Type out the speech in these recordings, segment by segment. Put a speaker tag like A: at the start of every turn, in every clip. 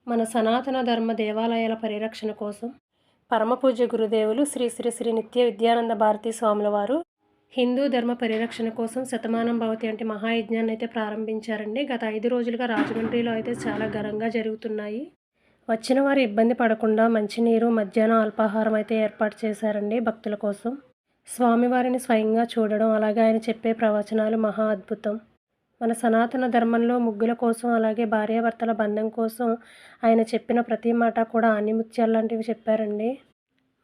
A: మన సనాతన ధర్మ దేవాలయాల పరిరక్షణ కోసం పరమపూజ్య గురుదేవులు శ్రీ శ్రీ శ్రీ నిత్య విద్యానంద భారతీ స్వాముల వారు హిందూ ధర్మ పరిరక్షణ కోసం శతమానం భవతి అంటే మహాయజ్ఞాన్ని అయితే ప్రారంభించారండి. గత 5 రోజులుగా రాజమండ్రిలో అయితే చాలా ఘనంగా జరుగుతున్నాయి. వచ్చిన వారు ఇబ్బంది పడకుండా మంచినీరు, మధ్యాహ్నం అల్పాహారం అయితే ఏర్పాటు చేశారండి భక్తుల కోసం. స్వామివారిని స్వయంగా చూడడం, అలాగే ఆయన చెప్పే ప్రవచనాలు మహా అద్భుతం. మన సనాతన ధర్మంలో ముగ్గుల కోసం, అలాగే భార్యాభర్తల బంధం కోసం ఆయన చెప్పిన ప్రతి మాట కూడా ఆణిముత్యాల్లాంటివి చెప్పారండి.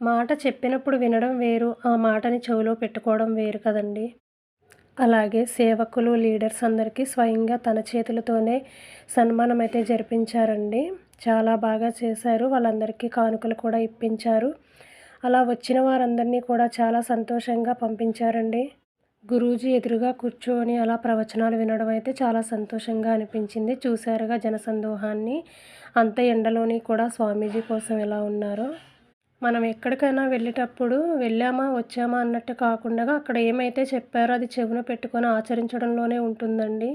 A: మాట చెప్పినప్పుడు వినడం వేరు, ఆ మాటని చెవిలో పెట్టుకోవడం వేరు కదండీ! అలాగే సేవకులు, లీడర్స్ అందరికీ స్వయంగా తన చేతులతోనే సన్మానం అయితే జరిపించారండి. చాలా బాగా చేశారు. వాళ్ళందరికీ కానుకలు కూడా ఇప్పించారు. అలా వచ్చిన వారందరినీ కూడా చాలా సంతోషంగా పంపించారండి. గురూజీ ఎదురుగా కూర్చొని అలా ప్రవచనాలు వినడం అయితే చాలా సంతోషంగా అనిపించింది. చూశారుగా జనసందోహాన్ని. అంత ఎండలోని కూడా స్వామీజీ కోసం ఎలా ఉన్నారో. మనం ఎక్కడికైనా వెళ్ళేటప్పుడు వెళ్ళామా, వచ్చామా అన్నట్టు కాకుండా అక్కడ ఏమైతే చెప్పారో అది చెవిన పెట్టుకొని ఆచరించడంలోనే ఉంటుందండి.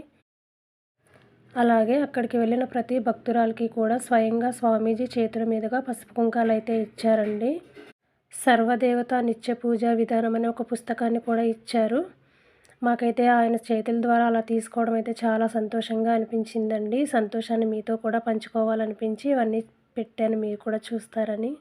A: అలాగే అక్కడికి వెళ్ళిన ప్రతి భక్తురాలికి కూడా స్వయంగా స్వామీజీ చేతుల మీదుగా పసుపు కుంకాలు అయితే ఇచ్చారండి. సర్వదేవత నిత్య పూజా విధానం అనే ఒక పుస్తకాన్ని కూడా ఇచ్చారు. మాకైతే ఆయన చేతుల ద్వారా అలా తీసుకోవడం అయితే చాలా సంతోషంగా అనిపించిందండి. సంతోషాన్ని మీతో కూడా పంచుకోవాలనిపించి ఇవన్నీ పెట్టాను, మీరు కూడా చూస్తారని.